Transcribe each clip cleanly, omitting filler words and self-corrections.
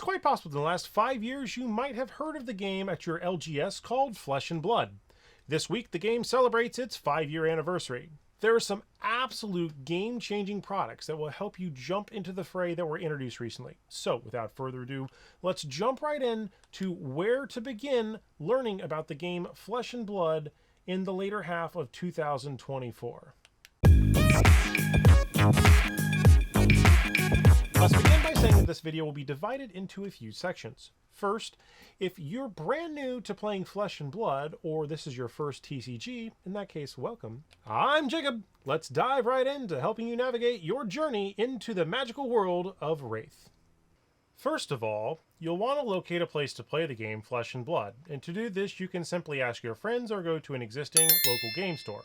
quite possible in the last 5 years you might have heard of the game at your LGS called Flesh and Blood. This week the game celebrates its 5-year anniversary. There are some absolute game-changing products that will help you jump into the fray that were introduced recently. So without further ado, let's jump right in to where to begin learning about the game Flesh and Blood in the later half of 2024. Let's begin by saying that this video will be divided into a few sections. First, if you're brand new to playing Flesh and Blood, or this is your first TCG, in that case, welcome. I'm Jacob. Let's dive right into helping you navigate your journey into the magical world of Wraith. First of all, you'll want to locate a place to play the game Flesh and Blood, and to do this you can simply ask your friends or go to an existing local game store.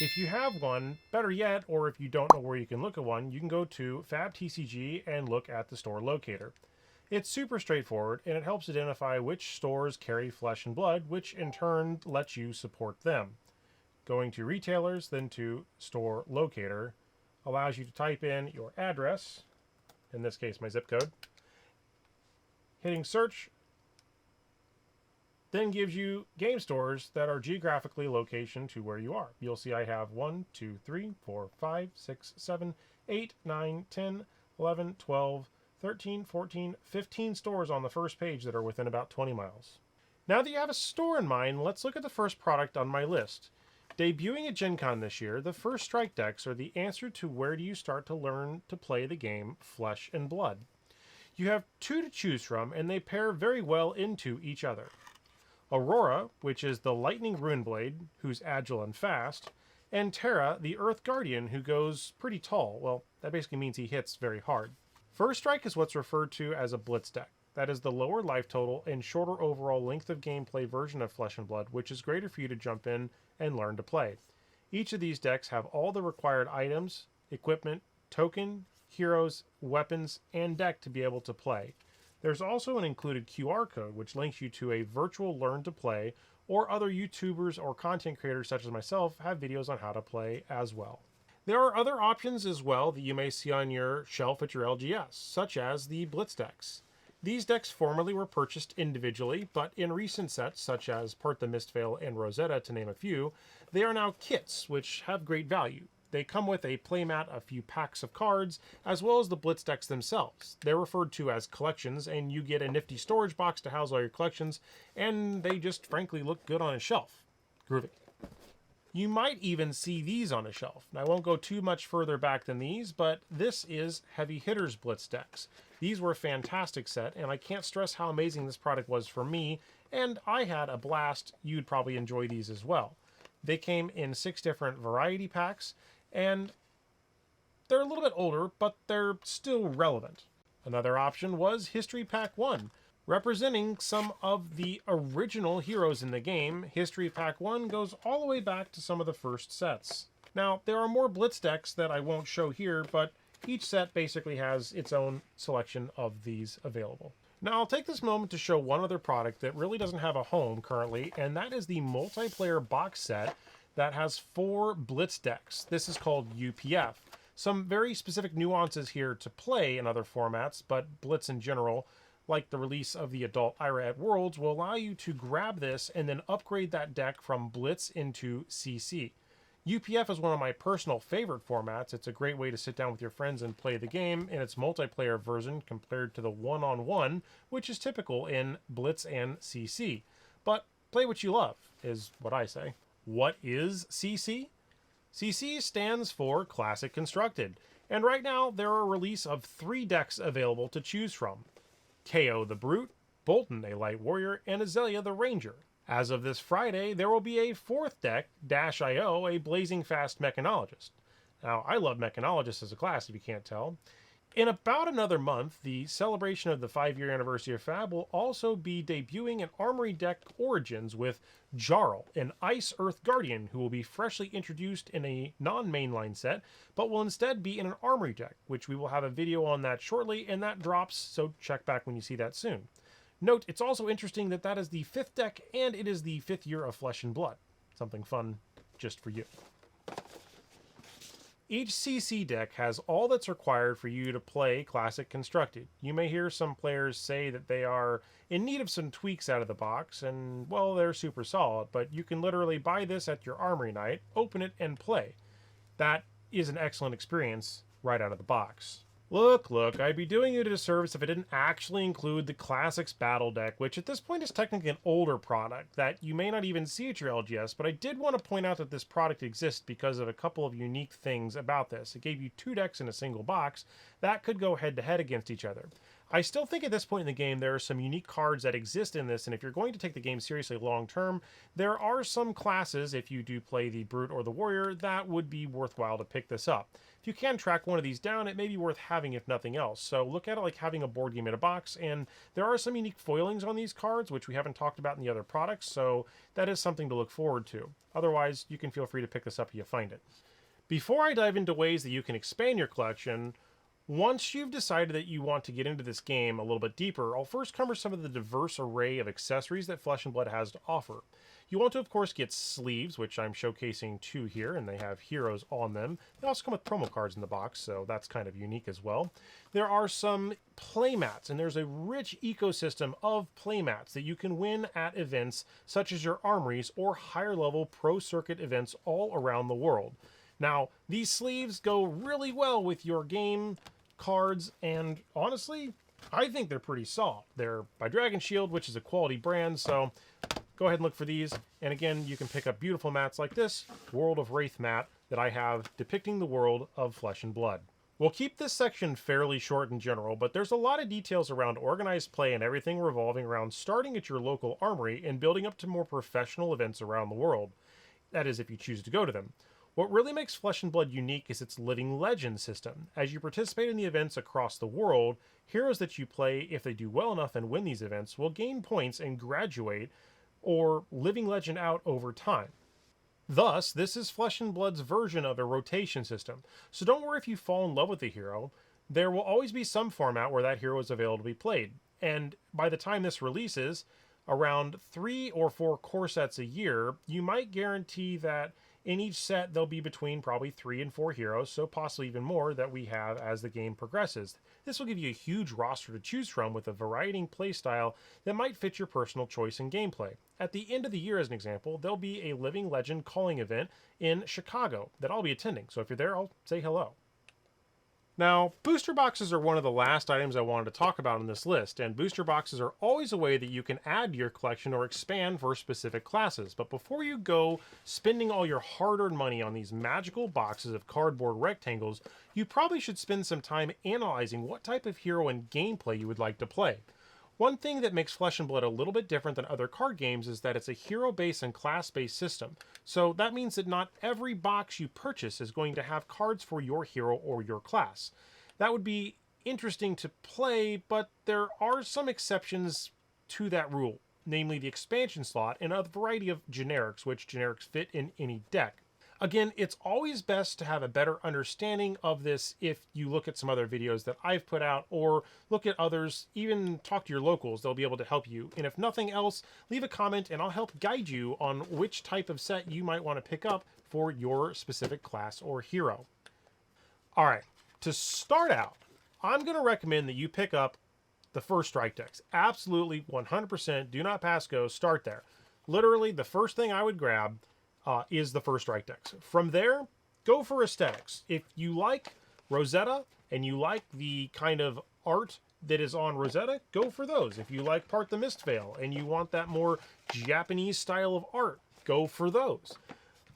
If you have one, better yet, or if you don't know where you can look at one, you can go to Fab TCG and look at the store locator. It's super straightforward, and it helps identify which stores carry Flesh and Blood, which in turn lets you support them. Going to retailers, then to store locator, allows you to type in your address, in this case my zip code, hitting search, then gives you game stores that are geographically location to where you are. You'll see I have 1, 2, 3, 4, 5, 6, 7, 8, 9, 10, 11, 12, 13, 14, 15 stores on the first page that are within about 20 miles. Now that you have a store in mind, let's look at the first product on my list. Debuting at Gen Con this year, the First Strike decks are the answer to where do you start to learn to play the game Flesh and Blood. You have 2 to choose from, and they pair very well into each other. Aurora, which is the Lightning Runeblade, who's agile and fast, and Terra, the Earth Guardian, who goes pretty tall. Well, that basically means he hits very hard. First Strike is what's referred to as a Blitz deck. That is the lower life total and shorter overall length of gameplay version of Flesh and Blood, which is greater for you to jump in and learn to play. Each of these decks have all the required items, equipment, token, heroes, weapons, and deck to be able to play. There's also an included QR code which links you to a virtual learn to play, or other YouTubers or content creators such as myself have videos on how to play as well. There are other options as well that you may see on your shelf at your LGS, such as the Blitz decks. These decks formerly were purchased individually, but in recent sets such as Part the Mistveil and Rosetta to name a few, they are now kits which have great value. They come with a playmat, a few packs of cards, as well as the Blitz decks themselves. They're referred to as collections, and you get a nifty storage box to house all your collections, and they just frankly look good on a shelf. Groovy. You might even see these on a shelf. Now, I won't go too much further back than these, but this is Heavy Hitters Blitz decks. These were a fantastic set, and I can't stress how amazing this product was for me, and I had a blast. You'd probably enjoy these as well. They came in 6 different variety packs, and they're a little bit older, but they're still relevant. Another option was History Pack 1, representing some of the original heroes in the game. History Pack 1 goes all the way back to some of the first sets. Now, there are more Blitz decks that I won't show here, but each set basically has its own selection of these available. Now, I'll take this moment to show one other product that really doesn't have a home currently, and that is the multiplayer box set that has 4 Blitz decks. This is called UPF. Some very specific nuances here to play in other formats, but Blitz in general, like the release of the adult IRA at Worlds, will allow you to grab this and then upgrade that deck from Blitz into CC. UPF is one of my personal favorite formats. It's a great way to sit down with your friends and play the game in its multiplayer version compared to the one-on-one, which is typical in Blitz and CC. But play what you love, is what I say. What is CC? CC stands for Classic Constructed, and right now there are a release of 3 decks available to choose from. KO the Brute, Bolton a Light Warrior, and Azalea the Ranger. As of this Friday, there will be a 4th deck, Dash.io, a blazing fast Mechanologist. Now, I love Mechanologist as a class, if you can't tell. In about another month, the celebration of the 5-year anniversary of Fab will also be debuting an Armory deck Origins with Jarl, an Ice Earth Guardian who will be freshly introduced in a non-mainline set, but will instead be in an Armory deck, which we will have a video on that shortly, and that drops, so check back when you see that soon. Note, it's also interesting that that is the 5th deck, and it is the 5th year of Flesh and Blood. Something fun just for you. Each CC deck has all that's required for you to play Classic Constructed. You may hear some players say that they are in need of some tweaks out of the box, and well, they're super solid, but you can literally buy this at your Armory night, open it, and play. That is an excellent experience right out of the box. Look, I'd be doing you a disservice if I didn't actually include the Classics Battle Deck, which at this point is technically an older product that you may not even see at your LGS, but I did want to point out that this product exists because of a couple of unique things about this. It gave you 2 decks in a single box that could go head-to-head against each other. I still think at this point in the game there are some unique cards that exist in this, and if you're going to take the game seriously long-term, there are some classes, if you do play the Brute or the Warrior, that would be worthwhile to pick this up. If you can track one of these down, it may be worth having if nothing else. So look at it like having a board game in a box, and there are some unique foilings on these cards, which we haven't talked about in the other products, so that is something to look forward to. Otherwise, you can feel free to pick this up if you find it. Before I dive into ways that you can expand your collection, once you've decided that you want to get into this game a little bit deeper, I'll first cover some of the diverse array of accessories that Flesh and Blood has to offer. You want to, of course, get sleeves, which I'm showcasing 2 here, and they have heroes on them. They also come with promo cards in the box, so that's kind of unique as well. There are some playmats, and there's a rich ecosystem of playmats that you can win at events such as your armories or higher-level pro circuit events all around the world. Now, these sleeves go really well with your game cards, and honestly, I think they're pretty solid. They're by Dragon Shield, which is a quality brand, so go ahead and look for these. And again, you can pick up beautiful mats like this World of Wraith mat that I have depicting the world of Flesh and Blood. We'll keep this section fairly short in general, but there's a lot of details around organized play and everything revolving around starting at your local armory and building up to more professional events around the world. That is, if you choose to go to them. What really makes Flesh and Blood unique is its Living Legend system. As you participate in the events across the world, heroes that you play, if they do well enough and win these events, will gain points and graduate or Living Legend out over time. Thus, this is Flesh and Blood's version of a rotation system. So don't worry if you fall in love with the hero. There will always be some format where that hero is available to be played. And by the time this releases, around 3 or 4 core sets a year, you might guarantee that in each set, there'll be between probably 3 and 4 heroes, so possibly even more that we have as the game progresses. This will give you a huge roster to choose from with a variety playstyle that might fit your personal choice and gameplay. At the end of the year, as an example, there'll be a Living Legend calling event in Chicago that I'll be attending, so if you're there, I'll say hello. Now, booster boxes are one of the last items I wanted to talk about on this list, and booster boxes are always a way that you can add to your collection or expand for specific classes. But before you go spending all your hard-earned money on these magical boxes of cardboard rectangles, you probably should spend some time analyzing what type of hero and gameplay you would like to play. One thing that makes Flesh and Blood a little bit different than other card games is that it's a hero-based and class-based system. So that means that not every box you purchase is going to have cards for your hero or your class. That would be interesting to play, but there are some exceptions to that rule, namely the expansion slot and a variety of generics, which generics fit in any deck. Again, it's always best to have a better understanding of this if you look at some other videos that I've put out or look at others, even talk to your locals, they'll be able to help you. And if nothing else, leave a comment and I'll help guide you on which type of set you might want to pick up for your specific class or hero. All right, to start out, I'm going to recommend that you pick up the first strike decks. Absolutely, 100%, do not pass go, start there. Literally, the first thing I would grab is the first strike decks. From there, go for aesthetics. If you like Rosetta and you like the kind of art that is on Rosetta, go for those. If you like Part the Mistveil and you want that more Japanese style of art, go for those.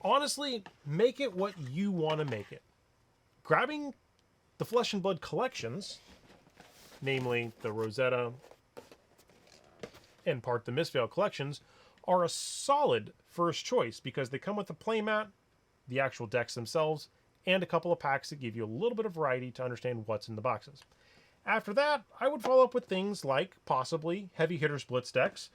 Honestly, make it what you want to make it. Grabbing the Flesh and Blood collections, namely the Rosetta and Part the Mistveil collections, are a solid first choice because they come with a playmat, the actual decks themselves, and a couple of packs that give you a little bit of variety to understand what's in the boxes. After that, I would follow up with things like possibly Heavy Hitters Blitz decks.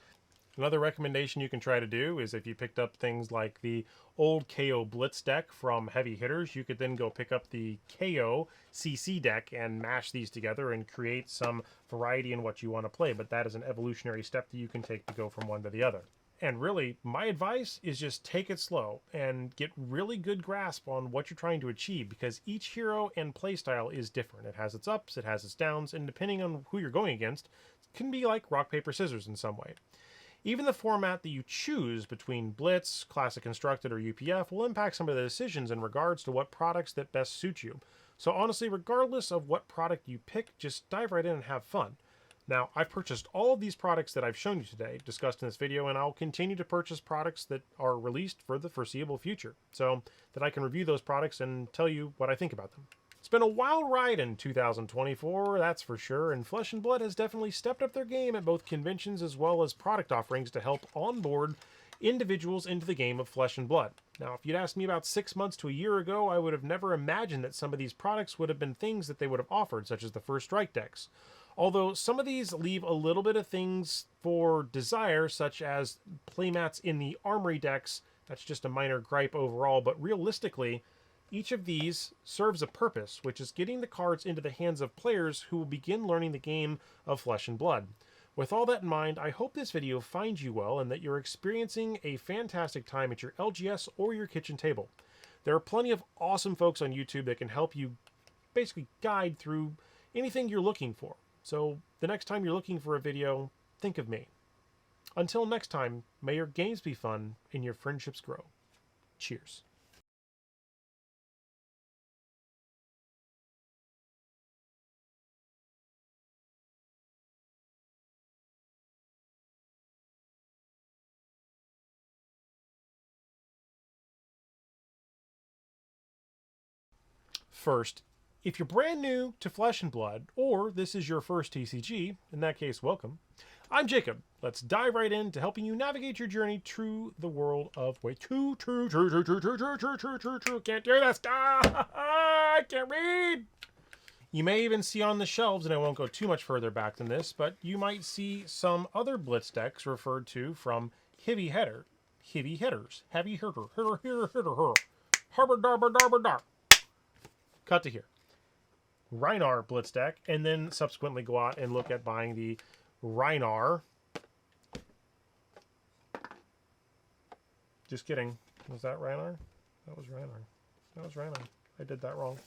Another recommendation you can try to do is if you picked up things like the old KO Blitz deck from Heavy Hitters, you could then go pick up the KO CC deck and mash these together and create some variety in what you want to play. But that is an evolutionary step that you can take to go from one to the other. And really, my advice is just take it slow and get really good grasp on what you're trying to achieve, because each hero and playstyle is different. It has its ups, it has its downs, and depending on who you're going against, it can be like rock, paper, scissors in some way. Even the format that you choose between Blitz, Classic Constructed, or UPF will impact some of the decisions in regards to what products that best suit you. So honestly, regardless of what product you pick, just dive right in and have fun. Now, I've purchased all of these products that I've shown you today, discussed in this video, and I'll continue to purchase products that are released for the foreseeable future, so that I can review those products and tell you what I think about them. It's been a wild ride in 2024, that's for sure, and Flesh and Blood has definitely stepped up their game at both conventions as well as product offerings to help onboard individuals into the game of Flesh and Blood. Now, if you'd asked me about 6 months to a year ago, I would have never imagined that some of these products would have been things that they would have offered, such as the First Strike decks. Although some of these leave a little bit of things for desire, such as playmats in the Armory decks. That's just a minor gripe overall, but realistically, each of these serves a purpose, which is getting the cards into the hands of players who will begin learning the game of Flesh and Blood. With all that in mind, I hope this video finds you well and that you're experiencing a fantastic time at your LGS or your kitchen table. There are plenty of awesome folks on YouTube that can help you basically guide through anything you're looking for. So the next time you're looking for a video, think of me. Until next time, may your games be fun and your friendships grow. Cheers. First, if you're brand new to Flesh and Blood, or this is your first TCG, in that case, welcome. I'm Jacob. Let's dive right into helping you navigate your journey through the world of can't do this. I can't read. You may even see on the shelves, and I won't go too much further back than this, but you might see some other Blitz decks referred to from heavy hitters, harbor darber darber dar. Cut to here. Rhinar Blitz deck, and then subsequently go out and look at buying the Rhinar. Just kidding. Was that Rhinar? That was Rhinar. That was Rhinar. I did that wrong.